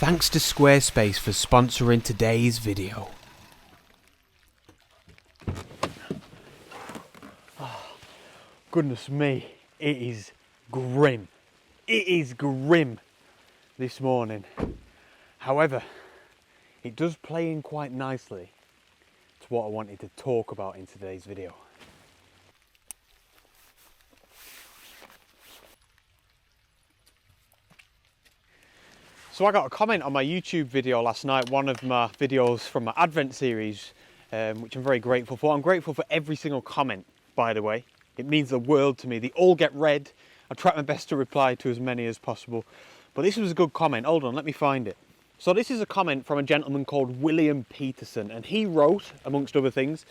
Thanks to Squarespace for sponsoring today's video. Goodness me, it is grim. It is grim this morning. However, it does play in quite nicely to what I wanted to talk about in today's video. So I got a comment on my YouTube video last night, one of my videos from my Advent series, which I'm very grateful for. I'm grateful for every single comment, by the way. It means the world to me. They all get read. I try my best to reply to as many as possible. But this was a good comment. Hold on, let me find it. So this is a comment from a gentleman called William Peterson, and he wrote, amongst other things,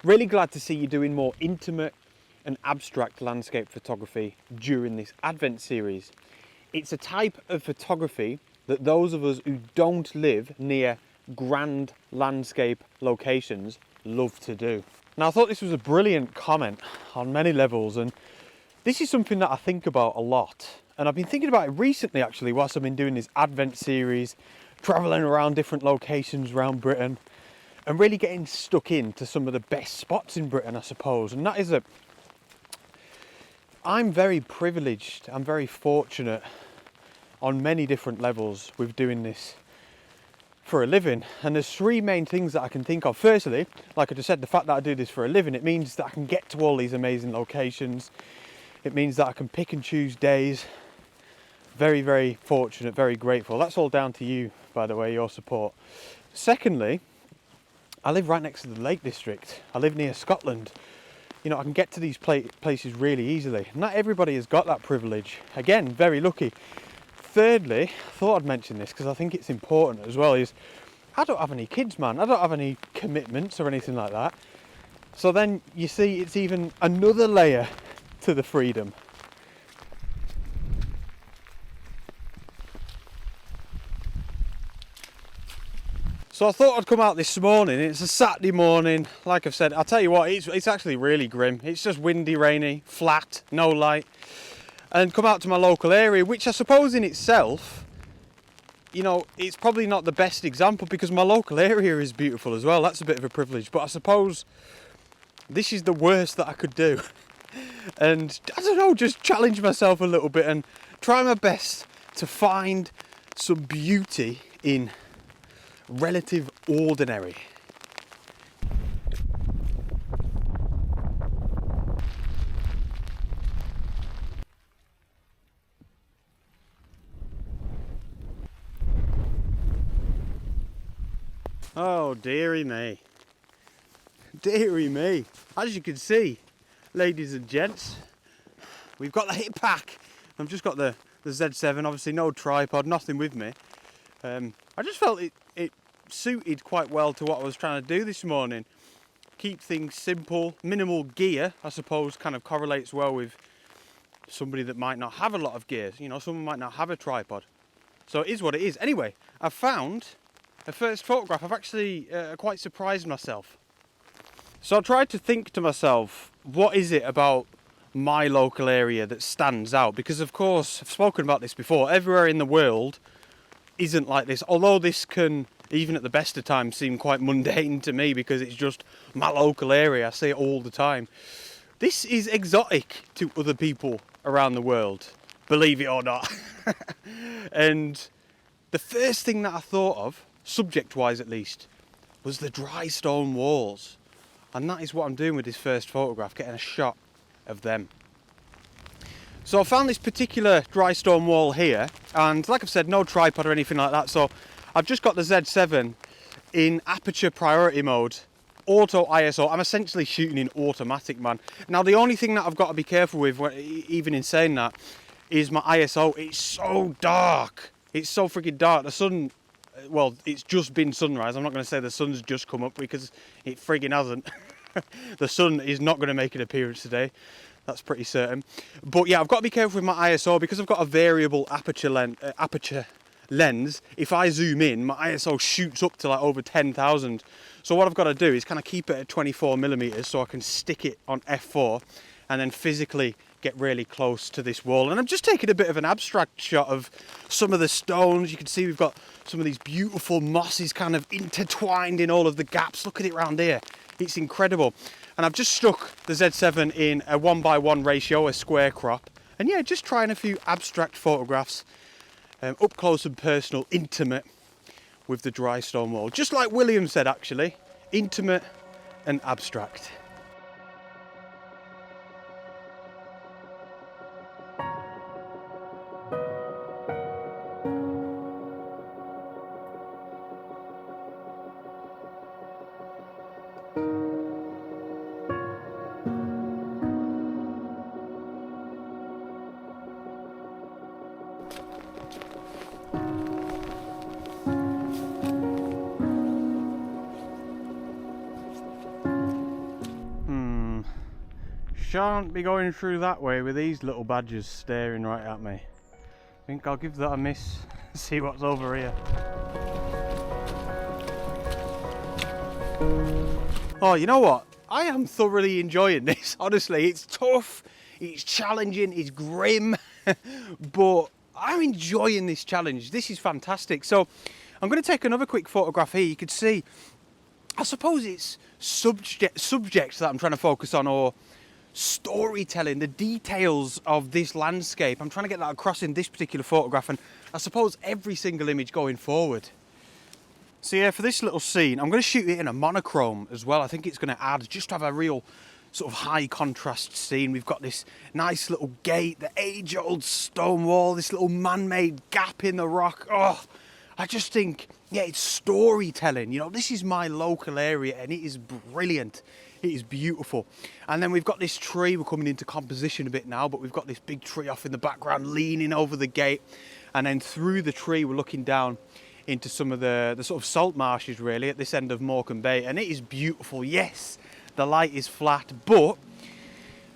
really glad to see you doing more intimate and abstract landscape photography during this Advent series. It's a type of photography that those of us who don't live near grand landscape locations love to do. Now, I thought this was a brilliant comment on many levels, and this is something that I think about a lot. And I've been thinking about it recently, actually, whilst I've been doing this Advent series, travelling around different locations around Britain, and really getting stuck into some of the best spots in Britain, I suppose. And that is that I'm very privileged, I'm very fortunate on many different levels with doing this for a living. And there's three main things that I can think of. Firstly, like I just said, the fact that I do this for a living, it means that I can get to all these amazing locations. It means that I can pick and choose days. Very, very fortunate, very grateful. That's all down to you, by the way, your support. Secondly, I live right next to the Lake District. I live near Scotland. You know, I can get to these places really easily. Not everybody has got that privilege. Again, very lucky. Thirdly, I thought I'd mention this because I think it's important as well, is I don't have any kids, man. I don't have any commitments or anything like that. So then you see it's even another layer to the freedom. So I thought I'd come out this morning. It's a Saturday morning. Like I've said, I'll tell you what, it's actually really grim. It's just windy, rainy, flat, no light. And come out to my local area, which I suppose in itself, you know, it's probably not the best example because my local area is beautiful as well. That's a bit of a privilege, but I suppose this is the worst that I could do. And I don't know, just challenge myself a little bit and try my best to find some beauty in relative ordinary. Oh, dearie me. Dearie me. As you can see, ladies and gents, we've got the hit pack. I've just got the Z7, obviously no tripod, nothing with me. I just felt it suited quite well to what I was trying to do this morning. Keep things simple, minimal gear, I suppose, kind of correlates well with somebody that might not have a lot of gear. You know, someone might not have a tripod. So it is what it is. Anyway, I've found a first photograph. I've actually quite surprised myself. So I tried to think to myself, what is it about my local area that stands out? Because of course, I've spoken about this before, everywhere in the world isn't like this. Although this can, even at the best of times, seem quite mundane to me because it's just my local area. I say it all the time. This is exotic to other people around the world, believe it or not. And the first thing that I thought of, subject-wise at least, was the dry stone walls. And that is what I'm doing with this first photograph, getting a shot of them. So I found this particular dry stone wall here, and like I've said, no tripod or anything like that, so I've just got the Z7 in aperture priority mode, auto ISO. I'm essentially shooting in automatic, man. Now the only thing that I've got to be careful with, even in saying that, is my ISO. It's so dark. It's so freaking dark. The sun, well, it's just been sunrise. I'm not going to say the sun's just come up because it friggin' hasn't. The sun is not going to make an appearance today. That's pretty certain. But yeah, I've got to be careful with my ISO because I've got a variable aperture lens. If I zoom in, my ISO shoots up to like over 10,000. So what I've got to do is kind of keep it at 24mm so I can stick it on f4 and then physically get really close to this wall. And I'm just taking a bit of an abstract shot of some of the stones. You can see we've got some of these beautiful mosses kind of intertwined in all of the gaps. Look at it round here. It's incredible. And I've just stuck the Z7 in a 1:1 ratio, a square crop. And yeah, just trying a few abstract photographs, up close and personal, intimate with the dry stone wall. Just like William said, actually, intimate and abstract. Shan't be going through that way with these little badgers staring right at me. I think I'll give that a miss, see what's over here. Oh, you know what? I am thoroughly enjoying this, honestly. It's tough, it's challenging, it's grim, but I'm enjoying this challenge. This is fantastic. So I'm going to take another quick photograph here. You can see, I suppose it's subjects that I'm trying to focus on, or storytelling, the details of this landscape. I'm trying to get that across in this particular photograph, and I suppose every single image going forward. So yeah, for this little scene, I'm going to shoot it in a monochrome as well. I think it's going to add, just to have a real sort of high contrast scene. We've got this nice little gate, the age-old stone wall, this little man-made gap in the rock. Oh, I just think, yeah, it's storytelling. You know, this is my local area and it is brilliant. It is beautiful. And then we've got this tree. We're coming into composition a bit now, but we've got this big tree off in the background leaning over the gate. And then through the tree, we're looking down into some of the sort of salt marshes, really, at this end of Morecambe Bay. And it is beautiful. Yes, the light is flat, but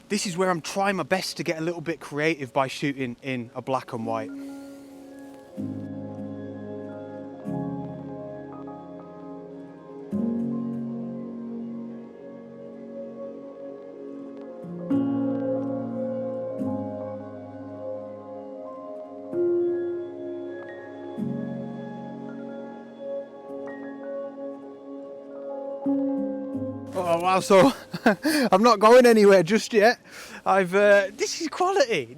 this is where I'm trying my best to get a little bit creative by shooting in a black and white. Oh wow, so I'm not going anywhere just yet. This is quality.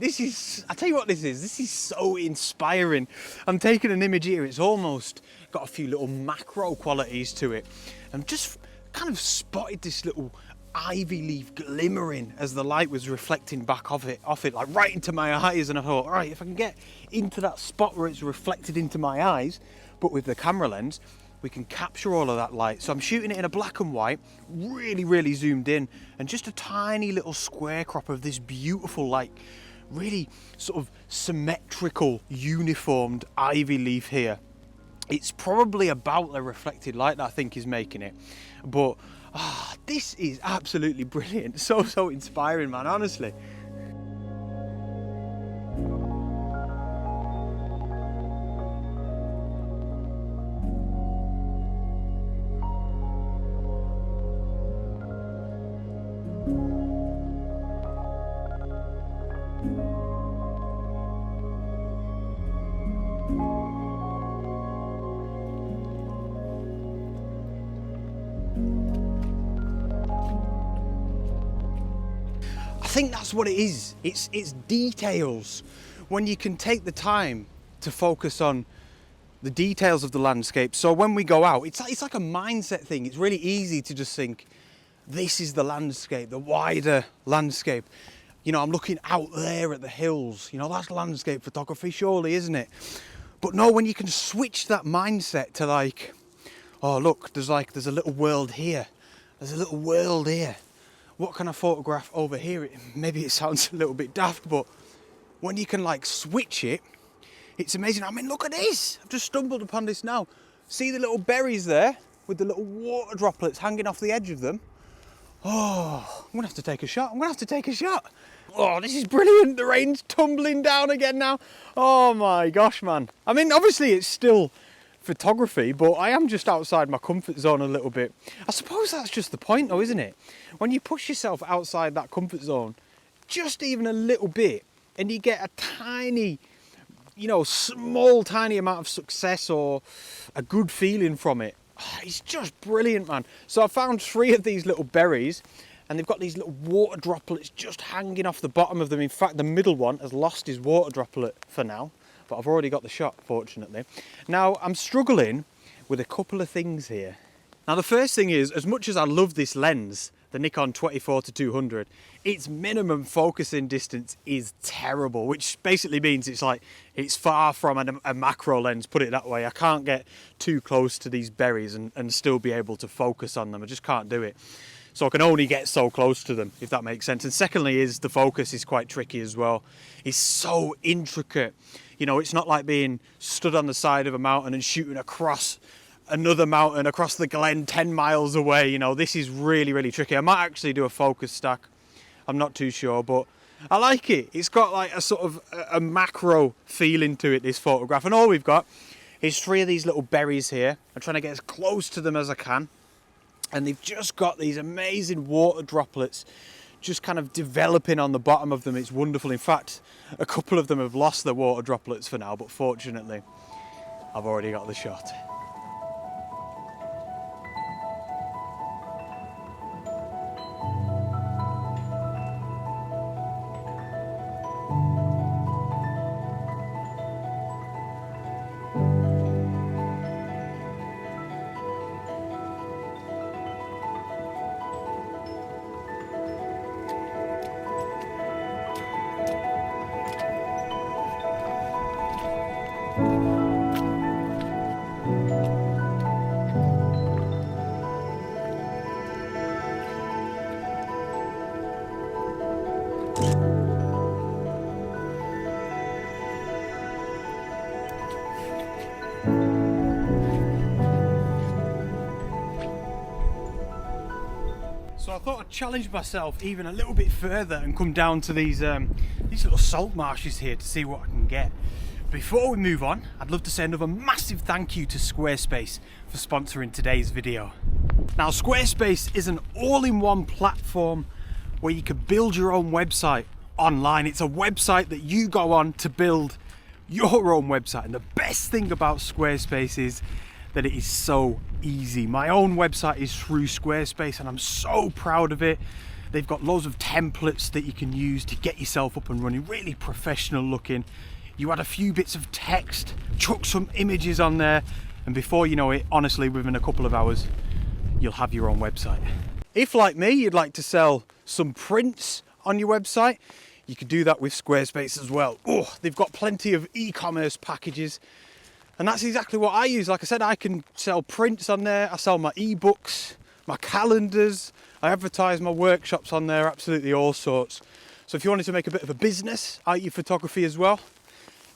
I tell you what this is so inspiring. I'm taking an image here, it's almost got a few little macro qualities to it. I'm just kind of spotted this little ivy leaf glimmering as the light was reflecting back off it, like right into my eyes, and I thought, all right, if I can get into that spot where it's reflected into my eyes, but with the camera lens, we can capture all of that light. So I'm shooting it in a black and white, really zoomed in, and just a tiny little square crop of this beautiful, like, really sort of symmetrical, uniformed ivy leaf here. It's probably about the reflected light that I think is making it, but this is absolutely brilliant. So inspiring, man, honestly. I think that's what it is. It's details. When you can take the time to focus on the details of the landscape. So when we go out, it's like a mindset thing. It's really easy to just think, this is the landscape, the wider landscape. You know, I'm looking out there at the hills. You know, that's landscape photography, surely, isn't it? But no, when you can switch that mindset to like, oh look, there's a little world here. There's a little world here. What can I photograph over here? Maybe it sounds a little bit daft, but when you can like switch it, it's amazing. I mean, look at this. I've just stumbled upon this now. See the little berries there with the little water droplets hanging off the edge of them? Oh, I'm gonna have to take a shot. Oh, this is brilliant. The rain's tumbling down again now. Oh my gosh, man. I mean, obviously it's still photography, but I am just outside my comfort zone a little bit. I suppose that's just the point though, isn't it? When you push yourself outside that comfort zone, just even a little bit, and you get a tiny, you know, small, tiny amount of success or a good feeling from it. It's just brilliant, man. So I found 3 of these little berries, and they've got these little water droplets just hanging off the bottom of them. In fact, the middle one has lost his water droplet for now, but I've already got the shot, fortunately. Now, I'm struggling with a couple of things here. Now, the first thing is, as much as I love this lens, the Nikon 24-200, its minimum focusing distance is terrible, which basically means it's far from a macro lens, put it that way. I can't get too close to these berries and still be able to focus on them. I just can't do it. So I can only get so close to them, if that makes sense. And secondly is the focus is quite tricky as well. It's so intricate. You know, it's not like being stood on the side of a mountain and shooting across another mountain across the glen 10 miles away. You know, this is really, really tricky. I might actually do a focus stack. I'm not too sure, but I like it. It's got like a sort of a macro feeling to it, this photograph. And all we've got is 3 of these little berries here. I'm trying to get as close to them as I can. And they've just got these amazing water droplets just kind of developing on the bottom of them. It's wonderful. In fact, a couple of them have lost their water droplets for now, but fortunately, I've already got the shot. So I thought I'd challenge myself even a little bit further and come down to these little salt marshes here to see what I can get. Before we move on, I'd love to say another massive thank you to Squarespace for sponsoring today's video. Now, Squarespace is an all-in-one platform where you can build your own website online. It's a website that you go on to build your own website, and the best thing about Squarespace is that it is so easy. My own website is through Squarespace and I'm so proud of it. They've got loads of templates that you can use to get yourself up and running, really professional looking. You add a few bits of text, chuck some images on there, and before you know it, honestly, within a couple of hours, you'll have your own website. If, like me, you'd like to sell some prints on your website, you could do that with Squarespace as well. Oh, they've got plenty of e-commerce packages. And that's exactly what I use. Like I said, I can sell prints on there. I sell my ebooks, my calendars. I advertise my workshops on there, absolutely all sorts. So if you wanted to make a bit of a business out of your photography as well,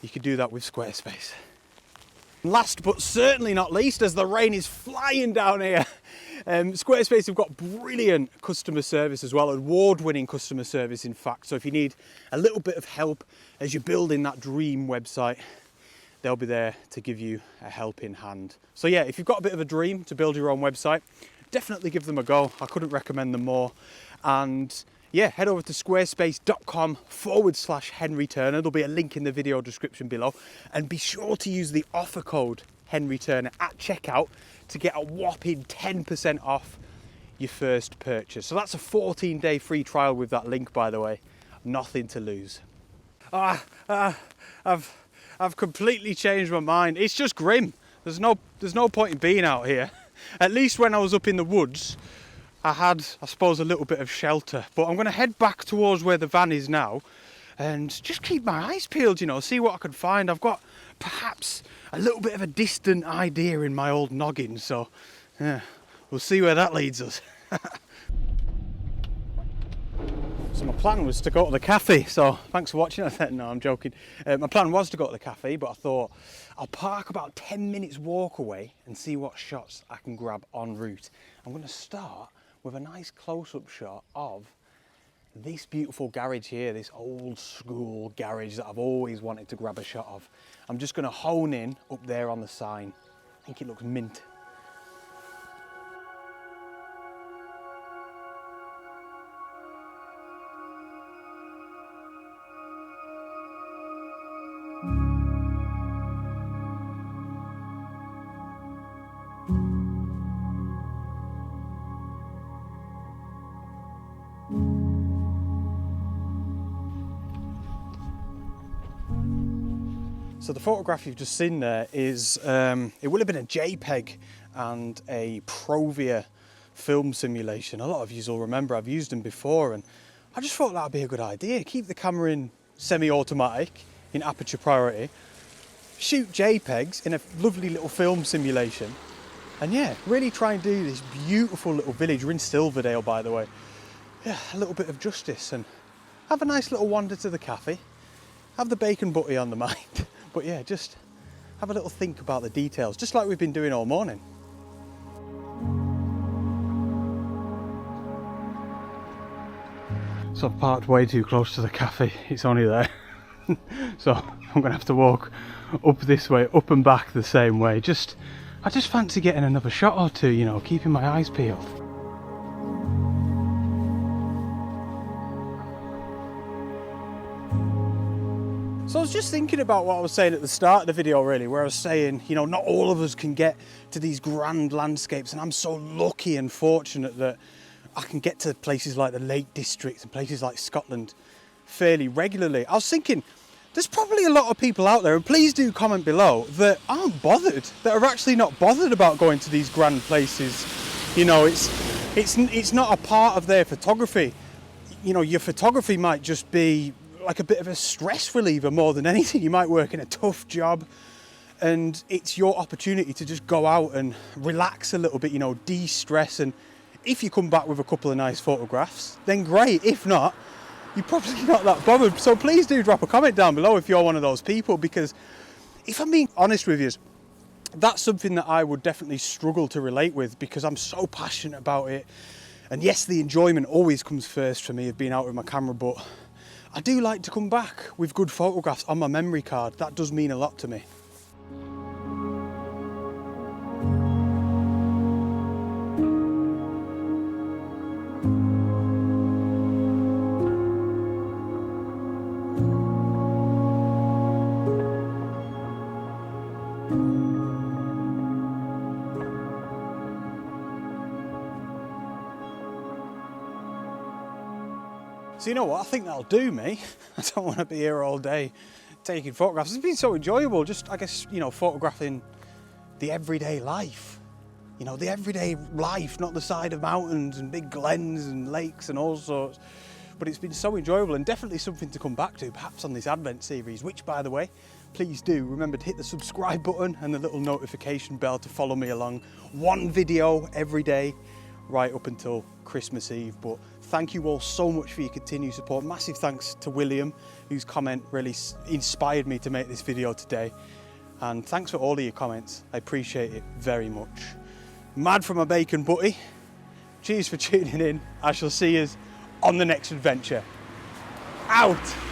you could do that with Squarespace. And last but certainly not least, as the rain is flying down here, Squarespace have got brilliant customer service as well, award-winning customer service in fact. So if you need a little bit of help as you're building that dream website, they'll be there to give you a helping hand. So yeah, if you've got a bit of a dream to build your own website, definitely give them a go. I couldn't recommend them more. And yeah, head over to squarespace.com/Henry Turner. There'll be a link in the video description below. And be sure to use the offer code Henry Turner at checkout to get a whopping 10% off your first purchase. So that's a 14-day free trial with that link, by the way. Nothing to lose. I've completely changed my mind. It's just grim. There's no point in being out here. At least when I was up in the woods, I had, I suppose, a little bit of shelter. But I'm going to head back towards where the van is now and just keep my eyes peeled, you know, see what I can find. I've got perhaps a little bit of a distant idea in my old noggin. So yeah, we'll see where that leads us. So my plan was to go to the cafe, so thanks for watching. I said, no, I'm joking. My plan was to go to the cafe, but I thought I'll park about 10 minutes walk away and see what shots I can grab en route. I'm going to start with a nice close-up shot of this beautiful garage here, this old school garage that I've always wanted to grab a shot of. I'm just going to hone in up there on the sign. I think it looks mint. So the photograph you've just seen there is, it will have been a JPEG and a Provia film simulation. A lot of you will remember I've used them before, and I just thought that would be a good idea. Keep the camera in semi-automatic, in aperture priority, shoot JPEGs in a lovely little film simulation, and yeah, really try and do this beautiful little village. We're in Silverdale, by the way. Yeah, a little bit of justice, and have a nice little wander to the cafe, have the bacon butty on the mind, but yeah, just have a little think about the details, just like we've been doing all morning. So I've parked way too close to the cafe, it's only there. So I'm gonna have to walk up this way, up and back the same way. I just fancy getting another shot or two, you know, keeping my eyes peeled. So I was just thinking about what I was saying at the start of the video, really, where I was saying, you know, not all of us can get to these grand landscapes, and I'm so lucky and fortunate that I can get to places like the Lake District and places like Scotland fairly regularly. I was thinking, there's probably a lot of people out there, and please do comment below, that aren't bothered, that are actually not bothered about going to these grand places. You know, it's not a part of their photography. You know, your photography might just be like a bit of a stress reliever more than anything. You might work in a tough job, and it's your opportunity to just go out and relax a little bit, you know, de-stress. And if you come back with a couple of nice photographs, then great. If not, you're probably not that bothered. So please do drop a comment down below if you're one of those people, because if I'm being honest with you, that's something that I would definitely struggle to relate with, because I'm so passionate about it. And yes, the enjoyment always comes first for me of being out with my camera, but I do like to come back with good photographs on my memory card. That does mean a lot to me. So you know what, I think that'll do me. I don't want to be here all day taking photographs. It's been so enjoyable, just, I guess, you know, photographing the everyday life. You know, the everyday life, not the side of mountains and big glens and lakes and all sorts. But it's been so enjoyable, and definitely something to come back to, perhaps on this Advent series, which, by the way, please do remember to hit the subscribe button and the little notification bell to follow me along. One video every day, right up until Christmas Eve. But thank you all so much for your continued support. Massive thanks to William, whose comment really inspired me to make this video today. And thanks for all of your comments. I appreciate it very much. Mad from a bacon butty. Cheers for tuning in. I shall see you on the next adventure. Out!